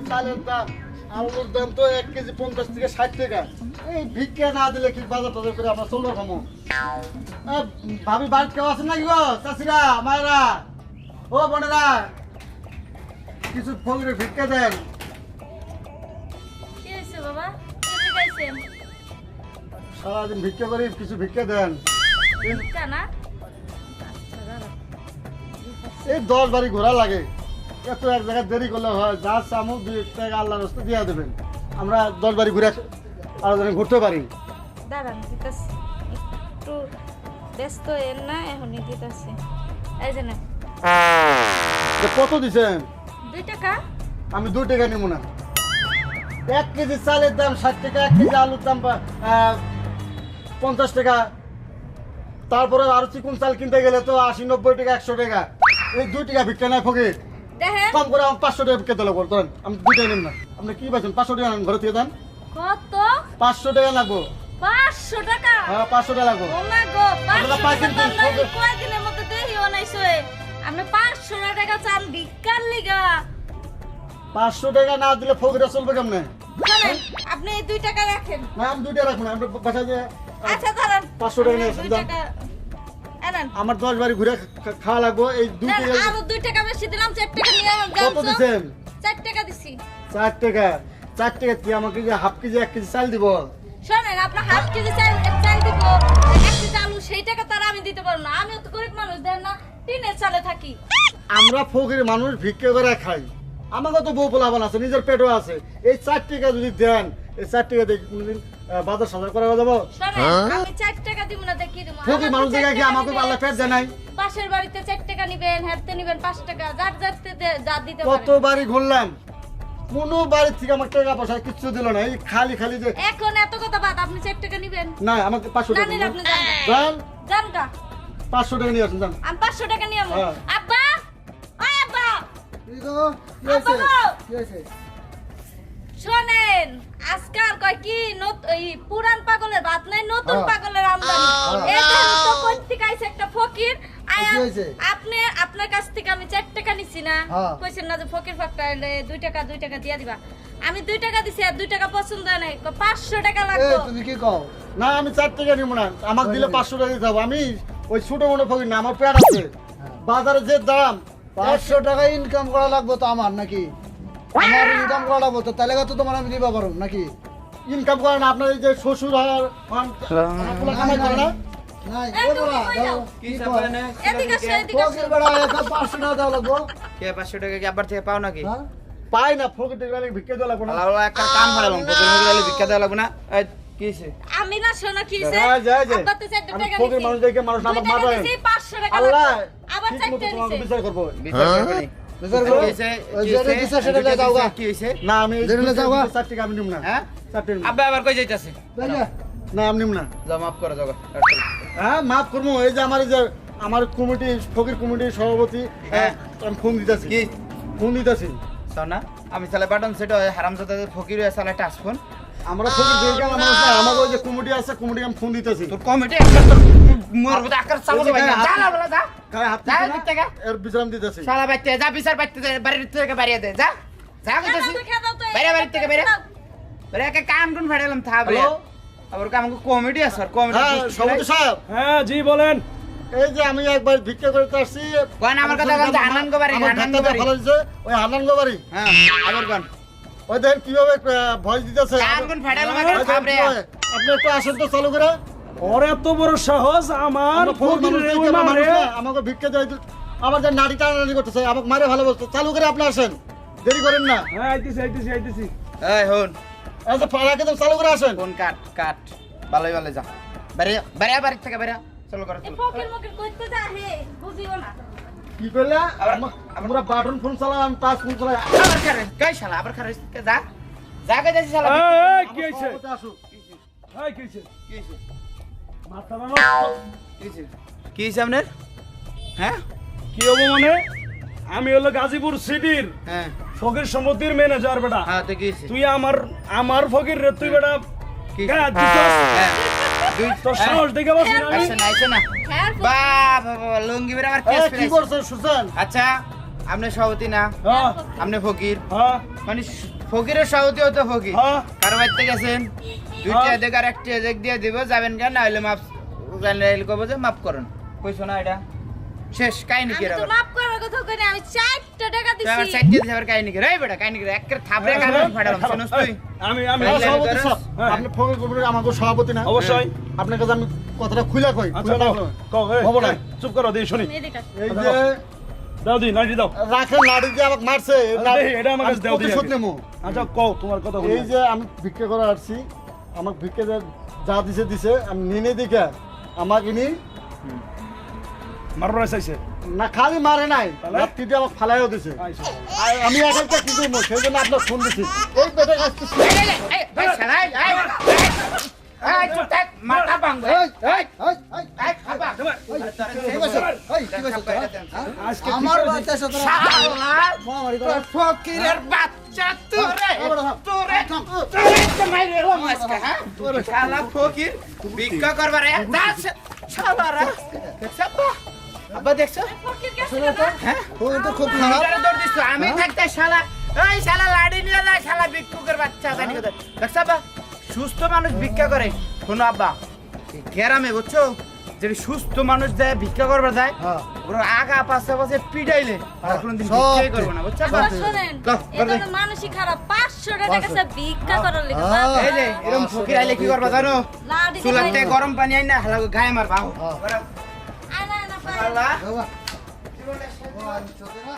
চালের দাম আলুর দাম তো 1 কেজি 50 থেকে 60 টাকা। এই ভিক্ষা না দিলে কি বাজার টাজার করে আমরা চলবো খামো? ভাবি বাড়িতে কেউ আছেন নাকি গো? চাষিরা মায়েরা ও বোনেরা কিছু ফলরে ভিক্ষা দেন। কি হয়েছে বাবা? কেটে গাইছেন সারাদিন ভিক্ষা করি, কিছু ভিক্ষা দেন। ভিক্ষা না? এই 10 বাড়ি ঘোরা লাগে, এত এক জায়গায় দেরি করলে হয়? যা চামু 2 টাকা আল্লাহর রাস্তা দিয়ে দেবেন, আমরা 10 বাড়ি ঘুরে আরো জানি ঘুরতে পারি। দাঁড়ান দিতেছি, একটু ব্যস্ত এর না, এখনই দিতেছি। এই যে না, কত দিছেন? 2 টাকা। আমি 2 টাকা নিব না। 1 কেজি চালের দাম 60 টাকা, 1 কেজি আলুর দাম 50 টাকা, তারপরে আরো চিকুন চাল কিনতে গেলে তো 80-90 টাকা, 100 টাকা। এই 2 টাকা ভিক্ষা নাই ফকির। দেখেন কম করে আমার 500 টাকা ভিক্ষা দিলে বলতেন, আমি 2 টাকা নিব না। আপনি কি পাচ্ছেন? 500 টাকা আনেন, ঘরে থেকে দেন। কত? 500 টাকা লাগবো। 500 টাকা? হ্যাঁ 500 টাকা লাগবো। ও মা গো, 500 আপনারা পাইছেন টাকা কি? লাগবে কয়দিনের মধ্যে দেহি বানাইছো? আপনি 500 টাকা চান ভিক্ষার লিগা? 500 টাকা না দিলে ফকিরা চলবে কেমনে? শুনেন, আপনি এই 2 টাকা রাখেন। না আমি 2 টাকা রাখবো না, আমরা বাসায় যে আচ্ছা দাঁড়ান, 500 টাকা নিয়ে আসেন, 2 যান। টাকা এনেন। আমার 10 বাড়ি ঘুরে খাওয়া লাগবো। এই 2 দেন, টাকা আরো 2 টাকা বেশি দিলাম, 4 টাকা নিয়ে যান। কত দিছেন? 4 টাকা দিছি। 4 টাকা। 4 টাকা কি আমাকে যে হাফ কেজি 1 কেজি চাল দিব? শোনেন, আপনার হাফ কেজি চাল দিব, 1 কেজি আলু, সেই টাকা তার আমি দিতে পারবো না। আমিও তো গরিব মানুষ, দেন না, টিনের চালে থাকি। আমরা ফকির মানুষ, ভিক্ষা করে খাই। আমাকে তো বউ পোলাবান আছে, নিজের পেটও আছে। এই 4 টাকা যদি দেন, এই 4 টাকা দিয়ে কোনদিন বাজার সাজার করা যাবো? শোনেন, আমি 4 টাকা দিব না, দেখি দিব। ফকির মানুষ দেখে কি আমাকে আল্লাহ পেট দেয় নাই? পাশের বাড়িতে 4 টাকা নিবেন, হাতে নিবেন 5 টাকা, যার যাতে যা দিতে কত পারেন। বাড়ি ঘুরলাম, কোনো বাড়ি থেকে আমার টাকা পয়সা কিচ্ছু দিল না। এই খালি খালি যে এখন এত কথা বাদ, আপনি 4 টাকা নিবেন? না, আমাকে 500 না টাকা নিলে দিন। আপনি যান। যান, যান গা। 500 টাকা নিয়ে আসুন, যান। আমি 500 টাকা নিয়ে আমু। হ্যাঁ। আব্বা, ওই আব্বা, কি গো? কি আব্বা হয়েছে? গো। কি হয়েছে? শোনেন, আজকাল কয় কি এই পুরান পাগলের ভাত নাই, নতুন হ্যাঁ। পাগলের আমদানি। এই দেখেন তো কইতে গাইছে একটা ফকির আয়া, কি হয়েছে? আপনার কাছ থেকে আমি 4 টাকা নিছি না, হ্যাঁ। কইছেন না যে ফকির ফাকটা 2 টাকা দিয়া দিবা। আমি 2 টাকা দিছি, আর 2 টাকা পছন্দ হয় নাই, 500 টাকা এই লাগবে। তুমি কি কও? না আমি 4 টাকা নিব না, আমাকে দিলে 500 টাকা দিতে হবে। আমি ওই ছোট মনে ফকির না, আমার পেট আছে। বাজারে যে দাম, 500 টাকা ইনকাম করা লাগবে তো আমার নাকি? আমার ইনকাম করা লাগবে তো, তাহলে তো তোমার আমি দিবা পারো নাকি? ইনকাম করে না আপনার এই যে শ্বশুর আর আমার পোলা কামাই করে না? নাই এই ও তুমি বাবা, কই দাও। যাও? কি সাবধান না এদিকে আসো, এদিকে আসো। ফকির বেড়া এখন 500 টাকা দেওয়া লাগবে। কে 500 টাকা কি আবার থেকে পাও নাকি? হ্যাঁ? পাই না, ফকির টাকা ভিক্ষা দেওয়া লাগবে না। আল্লাহ একটা কাম হারালাম প্রথমে গেলে ভিক্ষা দেওয়া লাগবে না। এই কি হইছে? আমি না শোনা কি হইছে? যা, যা, যা। আব্বা তো 4 আমি টাকা ফকির নিছি। মানুষ দেখে মানুষ 2 আমার টাকা মাথায় দিছি, 500 টাকা আল্লাহ লাগবে। আবার ঠিক 4 মতো টাকা তোমাকে নিছি। বিচার করবো। বিচার করবে নি? বিচার কি করো। হইছে? ওই কি যে হইছে? বিচার সেটা লয়ে যাও গা। কি হইছে? না আমি জেনে যাও গা। 4 টাকা আমি নিব না। হ্যাঁ? 4 টাকা নিব না। আব্বা আবার কই যাইতাছে? তাই না? না আমি নিব না। যাও মাফ করো যাও। হ্যাঁ মাফ করবো। এই যে আমার কমিটি, ফকির কমিটির সভাপতি, হ্যাঁ। আমি ফোন দিতেছি। কি? ফোন দিতেছি। শোনা আমি সালে বাটন সেটা হারামজাদা ফকির হয়ে সালে টাচ ফোন। আমরা ফকির দেখে আমার মানুষ না, আমার ওই যে কমিটি আছে, কমিটি আমি ফোন দিতেছি। তোর কমিটি একটা তোর মোর কথা আকার চাবো ভাই না। যা না বলা যা। গায়ে হাত যা দিতে না, দিতে গা। এর বিশ্রাম দিতেছি। শালা বাইতে যা বিচার বাইতে বাড়ির থেকে বাড়িয়ে দে যা। যা কইতাছি। খেয়ে দাও তো, বাইরে বাড়ি থেকে বাইরে। বাইরে একটা কাম টুন ফাড়ালাম থাকবে। হ্যালো? আবার আমাকে কমিটি আছে আর কমিটি হ্যাঁ সভাপতি সাহেব, হ্যাঁ জি বলেন। এই যে আমি একবার ভিক্ষা করতে আসছি। কোন আমার কথা বলতে হানান গোবারি আমার হানান ধাক্কা দিয়ে গোবারি। ফেলা দিছে, ওই হানান গোবারি। হ্যাঁ আবার কোন ওই দেখেন কিভাবে ভয়েস দিতেছে। কাম কোন ফাড়ালাম ওই একটা দেখেন থামরে। কিভাবে। আপনি একটু আসেন তো চালু করে। ওর এত বড় সাহস আমার আমরা ফকির মানুষ ফকিরের দেখে আমার মারে। মানুষ না, আমাকে ভিক্ষা দেয়, আমার যে নারী টানাটানি করতেছে, আমাকে মারে ভালো বলছে। চালু করে আপনি আসেন, দেরি করেন না। হ্যাঁ আইতেছি। এই হন এই যে ফাড়াকে তো চালু করে আসেন। কোন কাট ভালোই ভালো যা। বাইরে বাইরে বাড়ি থেকে বাইরে চলো করে এই চলো। ফকির মকির কইতে যা হে, বুঝিও না। কি করলে? আবার- আমরা বাটন ফোন চালাই, আমি টাচ ফোন চালাই। আবার খারে গাই শালা আবার খারে যা। যা কে যাচ্ছিস শালা। এই কি হইছে? সভাপতি আসুক। এই কি হইছে? কি হইছে? মাথা নষ্ট। কি হইছে? কি হইছে আপনার? হ্যাঁ কি হবো মানে? আমি হলো গাজীপুর সিটির হ্যাঁ ফকির সমিতির ম্যানেজার বেটা। হ্যাঁ তো কি হইছে? তুই আমার ফকির রে তুই বেটা কি গায়ে দিছস? হ্যাঁ দুই তোর সাহস দেখে বসি না আমি। আইছে না হ্যাঁ, বাহ বাহ লুঙ্গি বের আমার কেস এই, কি ফেলাইছে। করছেন সুসেন? আচ্ছা আপনি সভাপতি না হ্যাঁ আপনি ফকির হ্যাঁ মানে ফকিরের সভাপতি হতো ফকির হ্যাঁ কারো বাড়িতে গেছেন দুইটা এদিক আর একটা এদিক দিয়ে দিব যাবেন কেন না হলে মাপ জানলে কব যে মাপ করুন কইছো না এটা শেষ কাহিনী কি আমি তো রে মাফ করার কথা কই না, আমি 4টা টাকা তুই আমার দিছি। সাইড দিয়ে দিছিস, আবার কাহিনী কি রে বেটা কাহিনী কি রে একের থাপড়ে কানে ফাটালাম শুনছ তুই আমি হ্যাঁ, লাইন সভাপতি করো। সাহেব, হ্যাঁ। আপনি ফকির কমিটির আমাকে সভাপতি না অবশ্যই। আপনার কাছে আমি কথাটা খুলে কই আচ্ছা খুলে দাও রাখো। কও এই, হবো না। এই, চুপ করো দিই শুনি এদিকে আসো। এই যে দাও দি নাইটি দাও রাখেন লাড়ি দিয়ে আমাকে মারছে এই লাড়ি- দেই, এটা আমার কাছে আমি দাও দিই প্রতিশোধ আগে। নেবো। আচ্ছা কও তোমার কথা বলি এই যে আমি ভিক্ষা করে আসছি আমাকে ভিক্ষা যা দিছে দিছে আমি নিনে দিকে আমাকে নি মারবার চাইছে না খালি মারে নাই তাহলে? লাত্তি দিয়ে আমাকে ফালাইও দিছে আইসো। আর আমি এখানটা কি করবো সেই জন্য আপনার ফোন দিছি এই পেটে আসতে এই শালা এই চুপ থাক মাথা ভাঙবে এই খাবা আজকে আমার বাচ্চা সাথে মারামারি করে ফকিরের বাচ্চা তোরে তোরে শালা ফকির ভিক্ষা করবার শালারা দেখছ আব্বা দেখছ ফকির গেছিল না? হ্যাঁ ও তো খুব খারাপ ভিতরে দৌড় দিছ আমি থাকতে শালা এই শালা লাড়ি নিয়ে যায় শালা ভিক্ষুকের বাচ্চা জানি কথা দেখছ আব্বা সুস্থ মানুষ ভিক্ষা করে শোনো আব্বা এই গ্রামে বুঝছো যে সুস্থ মানুষ যায় ভিক্ষা করবার যায় হ্যাঁ। ওরা আগা পাশে পাশে পিটাইলে আর কোনদিন সব ভিক্ষাই করবো না বুঝছো আব্বা আবার শোনেন, দাও, এটা দাও। তো মানুষই খারাপ। 500 টাকা কাছে ভিক্ষা করার লেগে হ্যাঁ। বাবা। এই যে এরকম ফকির আইলে কি করবা জানো লাড়ি দিয়ে চুলাতে মাইরো। গরম পানি আইন না হালা গায়ে মারবা হ্যাঁ। আনা, আনা, পায়ে। আল্লাহ বাবা ও আর চোখে না